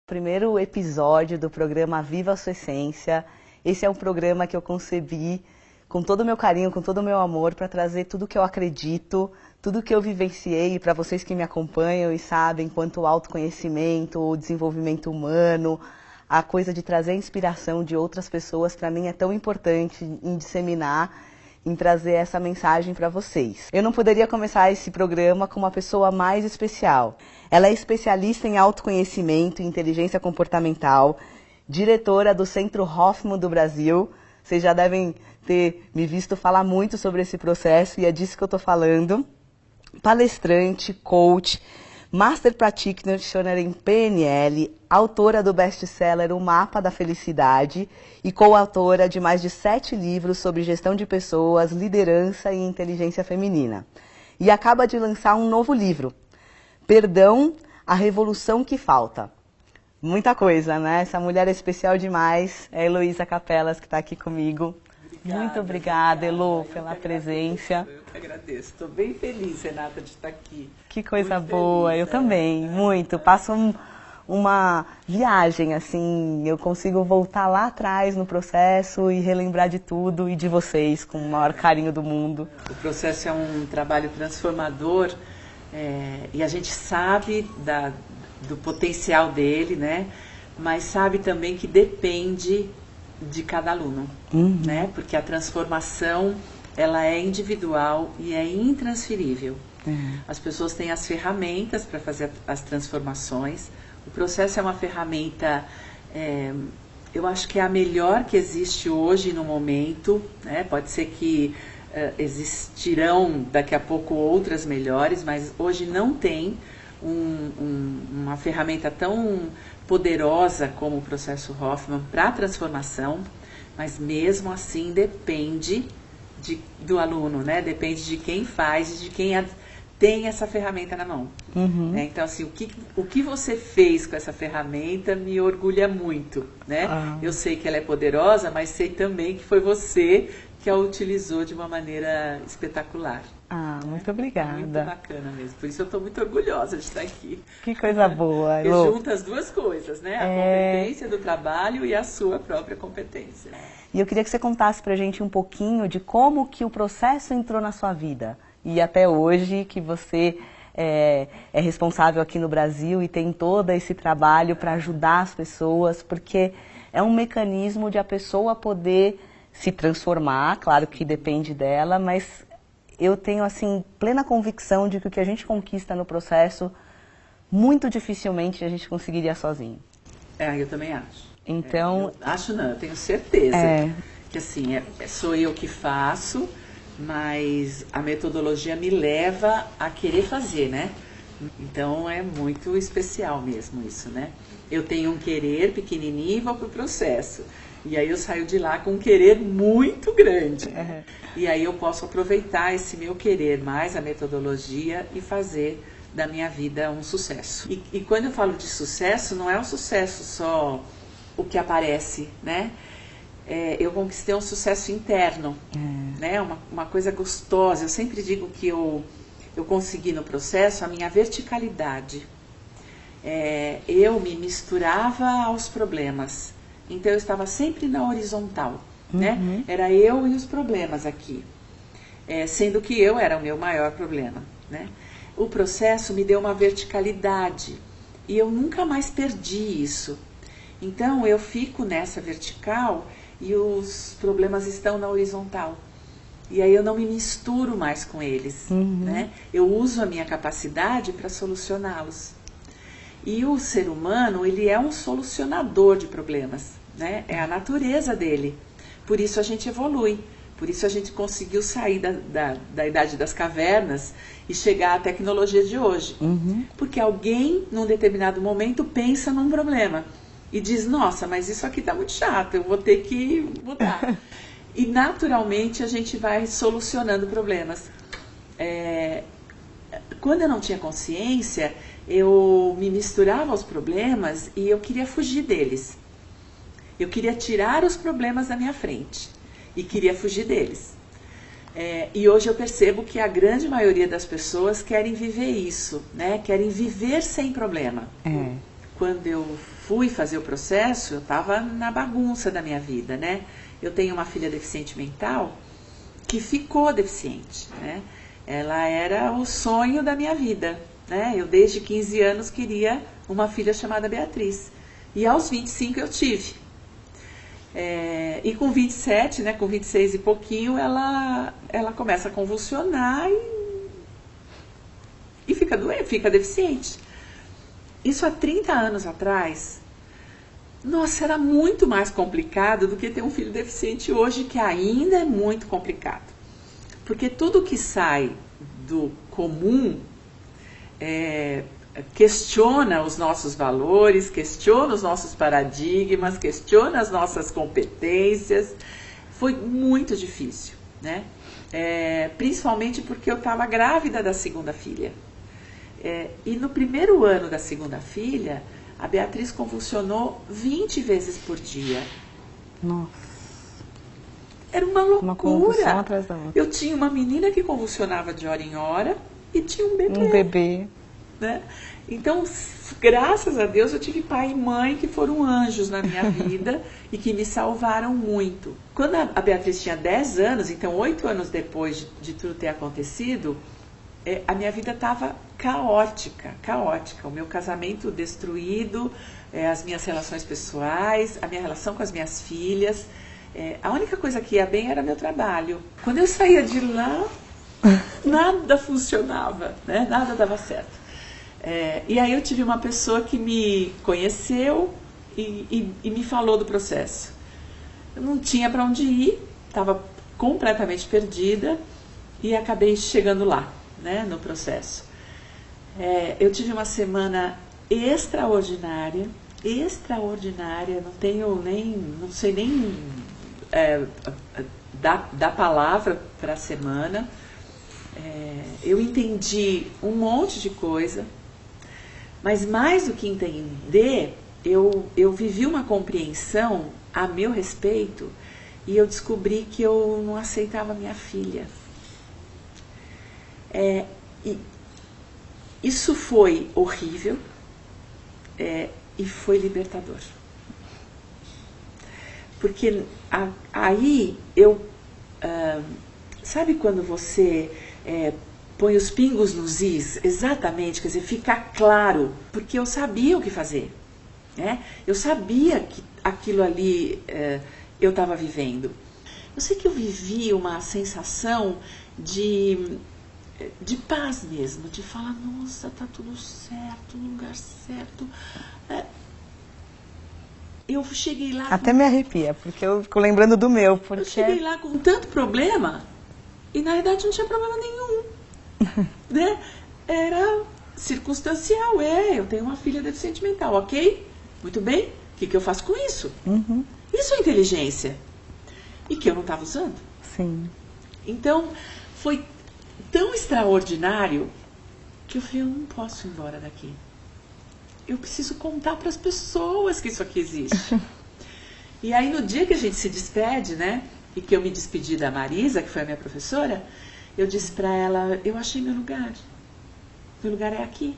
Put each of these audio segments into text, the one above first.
Primeiro episódio do programa Viva a Sua Essência. Esse é um programa que eu concebi com todo o meu carinho, com todo o meu amor, para trazer tudo que eu acredito, tudo que eu vivenciei, para vocês que me acompanham e sabem quanto o autoconhecimento, o desenvolvimento humano, a coisa de trazer a inspiração de outras pessoas, para mim é tão importante em disseminar, em trazer essa mensagem para vocês. Eu não poderia começar esse programa com uma pessoa mais especial. Ela é especialista em autoconhecimento e inteligência comportamental, diretora do Centro Hoffman do Brasil. Vocês já devem ter me visto falar muito sobre esse processo e é disso que eu estou falando. Palestrante, coach, Master Practitioner em PNL, autora do best-seller O Mapa da Felicidade e coautora de mais de 7 livros sobre gestão de pessoas, liderança e inteligência feminina. E acaba de lançar um novo livro, Perdão, a Revolução que Falta. Muita coisa, né? Essa mulher é especial demais, é a Heloísa Capelas que está aqui comigo. Muito obrigada, Elo, pela presença. Eu que agradeço. Estou bem feliz, Renata, de estar aqui. Que coisa muito boa, feliz, eu também, muito. Passo uma viagem, assim, eu consigo voltar lá atrás no processo e relembrar de tudo e de vocês com o maior carinho do mundo. O processo é um trabalho transformador e a gente sabe do potencial dele, né? Mas sabe também que depende de cada aluno, né? Porque a transformação, ela é individual e é intransferível. As pessoas têm as ferramentas para fazer as transformações. O processo é uma ferramenta, eu acho que é a melhor que existe hoje no momento, né? Pode ser que existirão daqui a pouco outras melhores, mas hoje não tem uma ferramenta tão poderosa como o processo Hoffman para a transformação, mas mesmo assim depende do aluno, né? Depende de quem faz e de quem tem essa ferramenta na mão. Né? Então, assim, o que você fez com essa ferramenta me orgulha muito, né? Eu sei que ela é poderosa, mas sei também que foi você que a utilizou de uma maneira espetacular. Muito obrigada. Muito bacana mesmo. Por isso eu estou muito orgulhosa de estar aqui. Que coisa boa, Porque Elo. junta as duas coisas, né? A competência do trabalho e a sua própria competência. E eu queria que você contasse pra gente um pouquinho de como que o processo entrou na sua vida. E até hoje que você é responsável aqui no Brasil e tem todo esse trabalho para ajudar as pessoas, porque é um mecanismo de a pessoa poder se transformar, claro que depende dela, mas eu tenho assim plena convicção de que o que a gente conquista no processo, muito dificilmente a gente conseguiria sozinho. Eu também acho. Então, Eu tenho certeza que assim, sou eu que faço, mas a metodologia me leva a querer fazer, né? Então é muito especial mesmo isso, né? Eu tenho um querer pequenininho e vou pro processo. E aí eu saio de lá com um querer muito grande. E aí eu posso aproveitar esse meu querer mais a metodologia e fazer da minha vida um sucesso. E quando eu falo de sucesso, não é um sucesso só o que aparece, né? Eu conquistei um sucesso interno, né? Uma coisa gostosa. Eu sempre digo que eu consegui no processo a minha verticalidade. Eu me misturava aos problemas. Então eu estava sempre na horizontal, né? Era eu e os problemas aqui, sendo que eu era o meu maior problema, né? O processo me deu uma verticalidade e eu nunca mais perdi isso. Então eu fico nessa vertical e os problemas estão na horizontal. E aí eu não me misturo mais com eles, né? Eu uso a minha capacidade para solucioná-los. E o ser humano, ele é um solucionador de problemas, né? É a natureza dele. Por isso a gente evolui. Por isso a gente conseguiu sair da idade das cavernas e chegar à tecnologia de hoje. Porque alguém, num determinado momento, pensa num problema e diz, nossa, mas isso aqui está muito chato, eu vou ter que mudar. E naturalmente a gente vai solucionando problemas. Quando eu não tinha consciência, eu me misturava aos problemas e eu queria fugir deles. Eu queria tirar os problemas da minha frente e queria fugir deles. E hoje eu percebo que a grande maioria das pessoas querem viver isso, né? Querem viver sem problema. Quando eu fui fazer o processo, eu estava na bagunça da minha vida, né? Eu tenho uma filha deficiente mental que ficou deficiente, né? Ela era o sonho da minha vida, né? Eu desde 15 anos queria uma filha chamada Beatriz. E aos 25 eu tive. E com 27, né, com 26 e pouquinho, ela começa a convulsionar e fica doente, fica deficiente. Isso há 30 anos atrás, nossa, era muito mais complicado do que ter um filho deficiente hoje, que ainda é muito complicado. Porque tudo que sai do comum questiona os nossos valores, questiona os nossos paradigmas, questiona as nossas competências. Foi muito difícil, né? Principalmente porque eu estava grávida da segunda filha. E no primeiro ano da segunda filha, a Beatriz convulsionou 20 vezes por dia. Nossa. Era uma loucura. Uma convulsão atrás da outra. Eu tinha uma menina que convulsionava de hora em hora e tinha um bebê. Um bebê. Né? Então, graças a Deus, eu tive pai e mãe que foram anjos na minha vida e que me salvaram muito. Quando a Beatriz tinha 10 anos, então 8 anos depois de tudo ter acontecido, a minha vida estava caótica. O meu casamento destruído, as minhas relações pessoais, a minha relação com as minhas filhas. A única coisa que ia bem era meu trabalho. Quando eu saía de lá, nada funcionava, né? Nada dava certo. E aí eu tive uma pessoa que me conheceu e me falou do processo. Eu não tinha para onde ir, estava completamente perdida e acabei chegando lá, né, no processo. Eu tive uma semana extraordinária, não sei nem dar palavra para a semana. Eu entendi um monte de coisa, mas mais do que entender, eu vivi uma compreensão a meu respeito e eu descobri que eu não aceitava minha filha. E isso foi horrível e foi libertador. Porque aí sabe quando você põe os pingos nos is, exatamente, quer dizer, fica claro, porque eu sabia o que fazer, né? Eu sabia que aquilo ali eu estava vivendo. Eu sei que eu vivi uma sensação de paz mesmo, de falar, nossa, tá tudo certo, no lugar certo. Eu cheguei lá... Até me arrepia, porque eu fico lembrando do meu. Porque... Eu cheguei lá com tanto problema e na verdade não tinha problema nenhum. Né? Era circunstancial, eu tenho uma filha deficiente mental, ok? Muito bem, o que eu faço com isso? Uhum. Isso é inteligência. E que eu não estava usando. Sim. Então, foi tão extraordinário que eu falei, eu não posso ir embora daqui. Eu preciso contar para as pessoas que isso aqui existe. E aí, no dia que a gente se despede, né? E que eu me despedi da Marisa, que foi a minha professora, eu disse para ela, eu achei meu lugar. Meu lugar é aqui.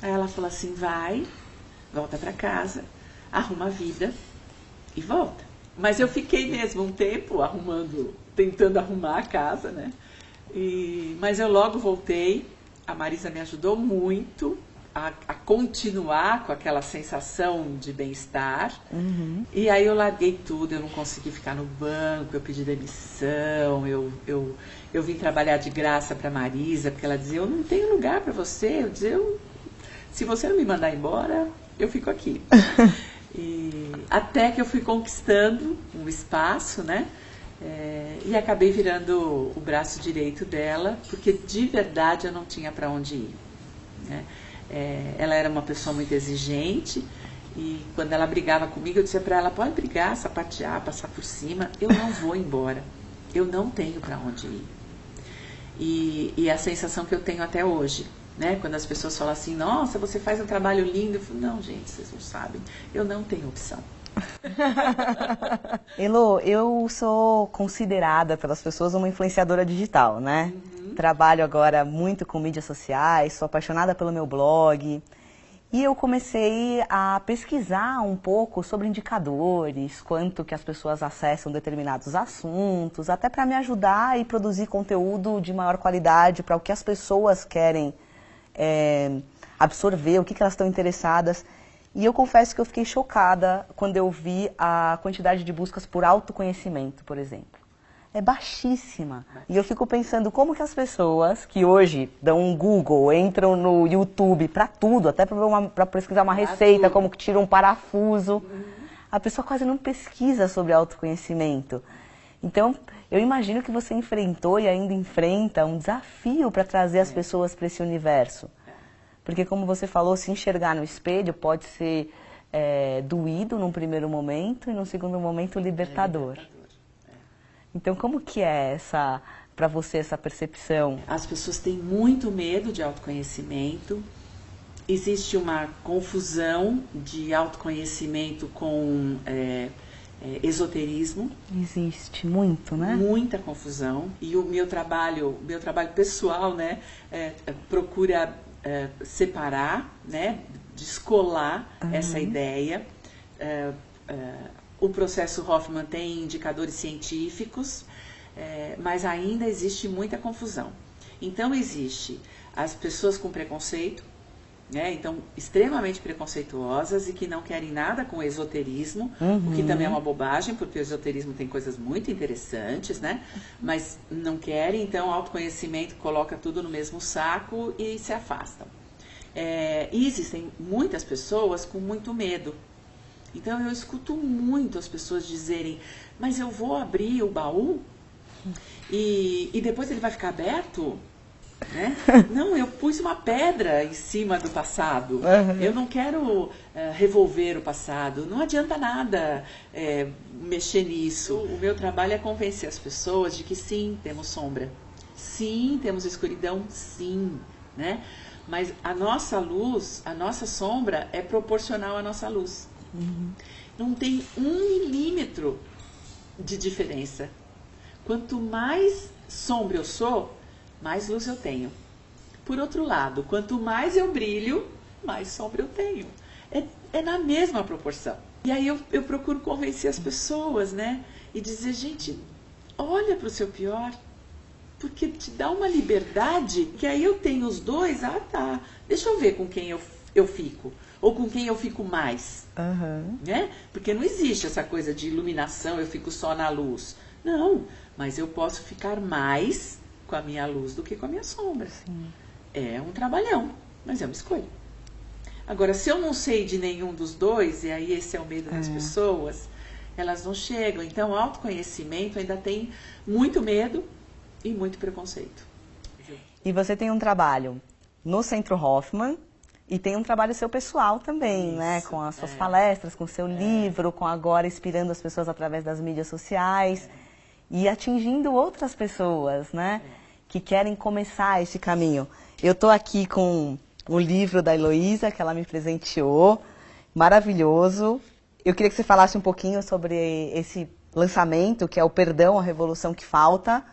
Aí ela falou assim, vai, volta para casa, arruma a vida e volta. Mas eu fiquei mesmo um tempo tentando arrumar a casa, né? Mas eu logo voltei, a Marisa me ajudou muito a continuar com aquela sensação de bem-estar. Uhum. E aí eu larguei tudo, eu não consegui ficar no banco, eu pedi demissão, eu vim trabalhar de graça para Marisa, porque ela dizia, eu não tenho lugar para você. Eu dizia, se você não me mandar embora, eu fico aqui. Até que eu fui conquistando um espaço, né? E acabei virando o braço direito dela, porque de verdade eu não tinha para onde ir, né? Ela era uma pessoa muito exigente e quando ela brigava comigo, eu dizia para ela, pode brigar, sapatear, passar por cima, eu não vou embora, eu não tenho para onde ir. E a sensação que eu tenho até hoje, né? Quando as pessoas falam assim, nossa, você faz um trabalho lindo, eu falo, não, gente, vocês não sabem, eu não tenho opção. Elô, eu sou considerada pelas pessoas uma influenciadora digital, né? Uhum. Trabalho agora muito com mídias sociais, sou apaixonada pelo meu blog. E eu comecei a pesquisar um pouco sobre indicadores, quanto que as pessoas acessam determinados assuntos, até para me ajudar e produzir conteúdo de maior qualidade para o que as pessoas querem absorver, o que elas estão interessadas. E eu confesso que eu fiquei chocada quando eu vi a quantidade de buscas por autoconhecimento, por exemplo. É baixíssima. E eu fico pensando como que as pessoas que hoje dão um Google, entram no YouTube para tudo, até para pesquisar uma receita, como que tira um parafuso, a pessoa quase não pesquisa sobre autoconhecimento. Então, eu imagino que você enfrentou e ainda enfrenta um desafio para trazer as pessoas para esse universo. Porque, como você falou, se enxergar no espelho pode ser doído num primeiro momento e num segundo momento libertador. Então, como que é para você essa percepção? As pessoas têm muito medo de autoconhecimento. Existe uma confusão de autoconhecimento com esoterismo. Existe muito, né? Muita confusão. E o meu trabalho pessoal, né, procura separar, né, descolar essa ideia. O processo Hoffman tem indicadores científicos, mas ainda existe muita confusão. Então, existe as pessoas com preconceito, né? Então, extremamente preconceituosas e que não querem nada com esoterismo, o que também é uma bobagem, porque o esoterismo tem coisas muito interessantes, né? Mas não querem, então, autoconhecimento coloca tudo no mesmo saco e se afastam. E existem muitas pessoas com muito medo. Então, eu escuto muito as pessoas dizerem, mas eu vou abrir o baú e depois ele vai ficar aberto? Né? Não, eu pus uma pedra em cima do passado. Eu não quero revolver o passado. Não adianta nada mexer nisso. O meu trabalho é convencer as pessoas de que sim, temos sombra. Sim, temos escuridão. Sim, né? Mas a nossa luz, a nossa sombra é proporcional à nossa luz. Não tem 1 milímetro de diferença. Quanto mais sombra eu sou, mais luz eu tenho. Por outro lado, quanto mais eu brilho, mais sombra eu tenho. É na mesma proporção. E aí eu procuro convencer as pessoas, né? E dizer, gente, olha para o seu pior, porque te dá uma liberdade, que aí eu tenho os dois, tá, deixa eu ver com quem eu fico. Ou com quem eu fico mais. Né? Porque não existe essa coisa de iluminação, eu fico só na luz. Não, mas eu posso ficar mais com a minha luz do que com a minha sombra. Sim. É um trabalhão, mas é uma escolha. Agora, se eu não sei de nenhum dos dois, e aí esse é o medo das pessoas, elas não chegam. Então, o autoconhecimento ainda tem muito medo e muito preconceito. E você tem um trabalho no Centro Hoffman, e tem um trabalho seu pessoal também, isso, né? Com as suas palestras, com o seu livro, com agora inspirando as pessoas através das mídias sociais e atingindo outras pessoas, né? Que querem começar esse caminho. Eu estou aqui com o livro da Heloísa, que ela me presenteou, maravilhoso. Eu queria que você falasse um pouquinho sobre esse lançamento, que é o Perdão, a Revolução que Falta,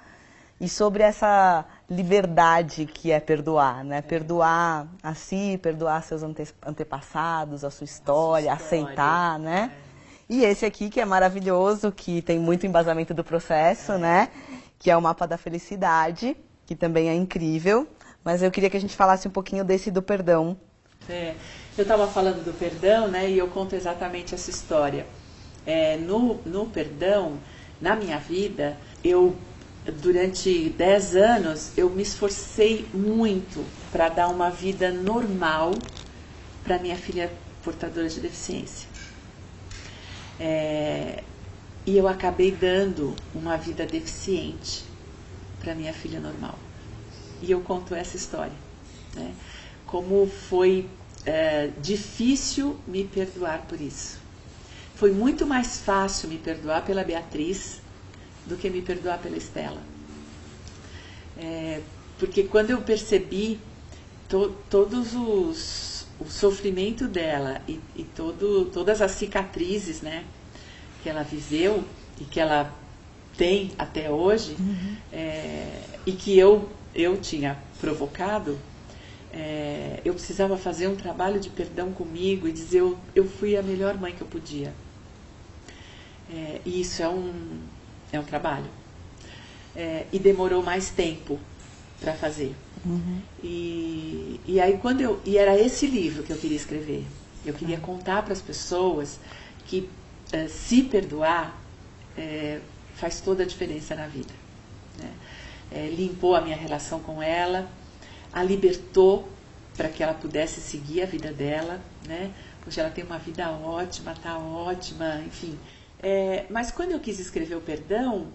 e sobre essa liberdade que é perdoar, né? Perdoar a si, perdoar seus antepassados, a sua história, aceitar, né? E esse aqui que é maravilhoso, que tem muito embasamento do processo, né? Que é o Mapa da Felicidade, que também é incrível. Mas eu queria que a gente falasse um pouquinho desse do perdão. Eu estava falando do perdão, né? E eu conto exatamente essa história. No perdão, na minha vida, durante 10 anos, eu me esforcei muito para dar uma vida normal para minha filha portadora de deficiência. E eu acabei dando uma vida deficiente para minha filha normal. E eu conto essa história, né? Como foi difícil me perdoar por isso. Foi muito mais fácil me perdoar pela Beatriz do que me perdoar pela Estela. Porque quando eu percebi todos o sofrimento dela e todas as cicatrizes, né, que ela viveu e que ela tem até hoje, e que eu tinha provocado, eu precisava fazer um trabalho de perdão comigo e dizer eu fui a melhor mãe que eu podia. E isso é um trabalho. E demorou mais tempo para fazer. Uhum. E aí e era esse livro que eu queria escrever. Eu queria contar para as pessoas que se perdoar faz toda a diferença na vida, né? Limpou a minha relação com ela, a libertou para que ela pudesse seguir a vida dela, né? Hoje ela tem uma vida ótima, está ótima, enfim. Mas quando eu quis escrever o perdão,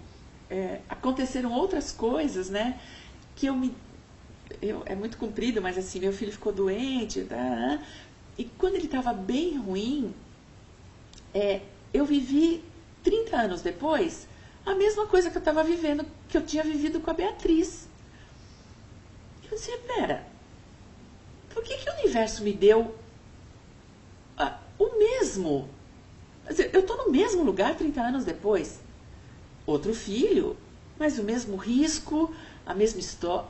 aconteceram outras coisas, né? Que é muito comprido, mas assim, meu filho ficou doente, tá? E quando ele estava bem ruim, eu vivi 30 anos depois a mesma coisa que eu estava vivendo, que eu tinha vivido com a Beatriz. Eu dizia, pera, por que o universo me deu o mesmo? Eu estou no mesmo lugar 30 anos depois. Outro filho, mas o mesmo risco, a mesma história.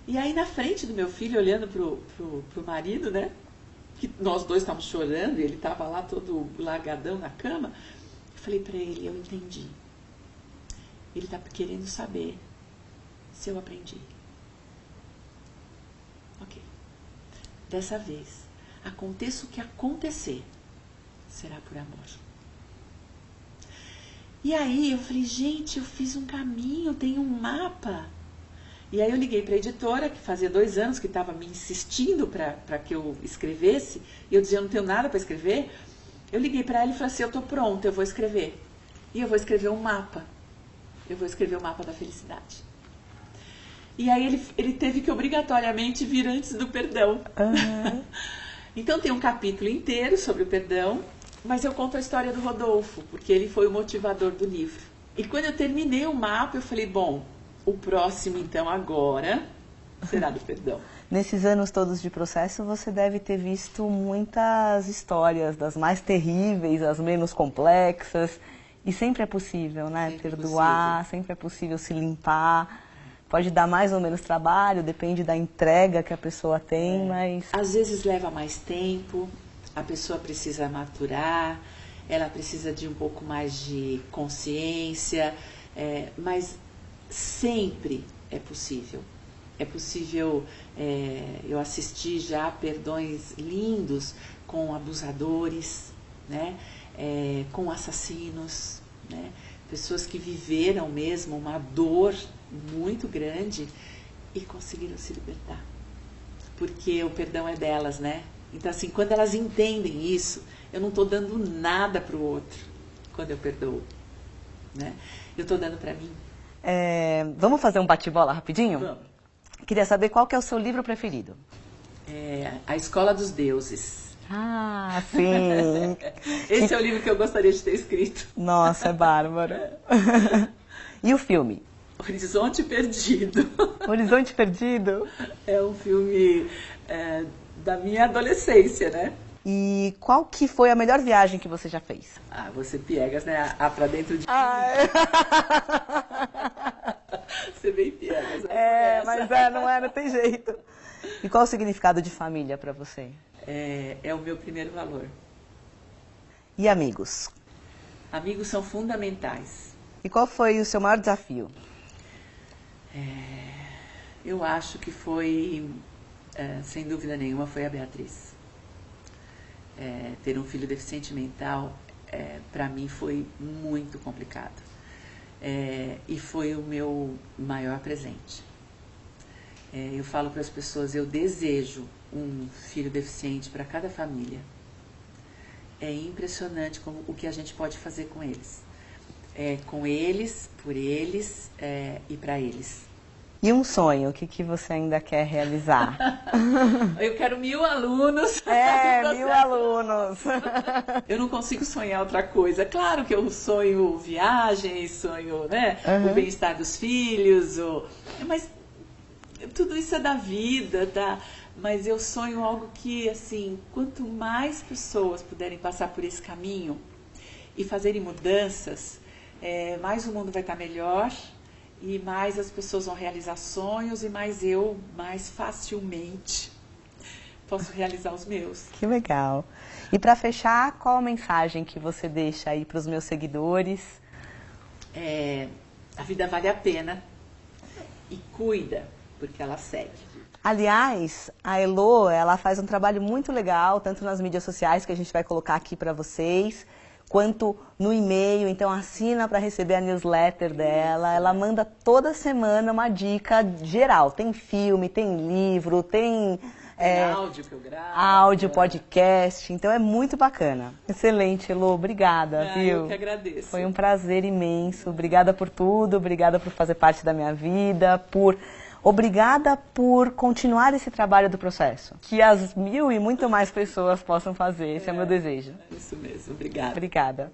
E aí na frente do meu filho, olhando pro marido, né? Que nós dois estávamos chorando e ele estava lá todo largadão na cama. Eu falei para ele, eu entendi. Ele está querendo saber se eu aprendi. Ok. Dessa vez, aconteça o que acontecer, será por amor. E aí eu falei, gente, eu fiz um caminho, tem um mapa. E aí eu liguei para a editora, que fazia 2 anos que estava me insistindo para que eu escrevesse, e eu dizia, eu não tenho nada para escrever. Eu liguei para ela e falei assim, eu estou pronta, eu vou escrever. E eu vou escrever um mapa. Eu vou escrever o mapa da felicidade. E aí ele teve que obrigatoriamente vir antes do perdão. Uhum. Então tem um capítulo inteiro sobre o perdão, mas eu conto a história do Rodolfo, porque ele foi o motivador do livro. E quando eu terminei o mapa, eu falei, bom, o próximo então agora será do perdão. Nesses anos todos de processo, você deve ter visto muitas histórias, das mais terríveis, as menos complexas. E sempre é possível, né? Sempre Perdoar, possível. sempre é possível se limpar. Pode dar mais ou menos trabalho, depende da entrega que a pessoa tem, mas... Às vezes leva mais tempo, a pessoa precisa maturar, ela precisa de um pouco mais de consciência, mas sempre é possível. É possível, eu assisti já perdões lindos com abusadores, né? Com assassinos, né? Pessoas que viveram mesmo uma dor muito grande e conseguiram se libertar. Porque o perdão é delas, né? Então, assim, quando elas entendem isso, eu não estou dando nada para o outro quando eu perdoo, né? Eu estou dando para mim. Vamos fazer um bate-bola rapidinho? Vamos. Queria saber qual que é o seu livro preferido. A Escola dos Deuses. Ah, sim. Esse é o livro que eu gostaria de ter escrito. Nossa, é bárbaro. E o filme? Horizonte Perdido. Horizonte Perdido? É um filme da minha adolescência, né? E qual que foi a melhor viagem que você já fez? Você piegas, né? Pra dentro de mim. Você bem piegas. Mas não tem jeito. E qual o significado de família para você? É o meu primeiro valor. E amigos? Amigos são fundamentais. E qual foi o seu maior desafio? Eu acho que foi, sem dúvida nenhuma, foi a Beatriz. Ter um filho deficiente mental, para mim, foi muito complicado. E foi o meu maior presente. Eu falo para as pessoas, eu desejo um filho deficiente para cada família. É impressionante o que a gente pode fazer com eles. Com eles, por eles e para eles. E um sonho, o que você ainda quer realizar? Eu quero 1000 alunos. 1000 alunos. Eu não consigo sonhar outra coisa. Claro que eu sonho viagens, sonho, né, o bem-estar dos filhos, mas tudo isso é da vida, tá? Mas eu sonho algo que, assim, quanto mais pessoas puderem passar por esse caminho e fazerem mudanças, mais o mundo vai estar melhor e mais as pessoas vão realizar sonhos e mais eu, mais facilmente, posso realizar os meus. Que legal. E para fechar, qual a mensagem que você deixa aí para os meus seguidores? A vida vale a pena e cuida, porque ela segue. Aliás, a Elo, ela faz um trabalho muito legal, tanto nas mídias sociais, que a gente vai colocar aqui para vocês, quanto no e-mail. Então assina para receber a newsletter dela. Ela manda toda semana uma dica geral. Tem filme, tem livro, tem áudio que eu gravo. Áudio, podcast. Então é muito bacana. Excelente, Elo. Obrigada, viu? Eu que agradeço. Foi um prazer imenso. Obrigada por tudo. Obrigada por fazer parte da minha vida. Obrigada por continuar esse trabalho do processo. Que as 1000 e muito mais pessoas possam fazer. Esse é o meu desejo. É isso mesmo. Obrigada. Obrigada.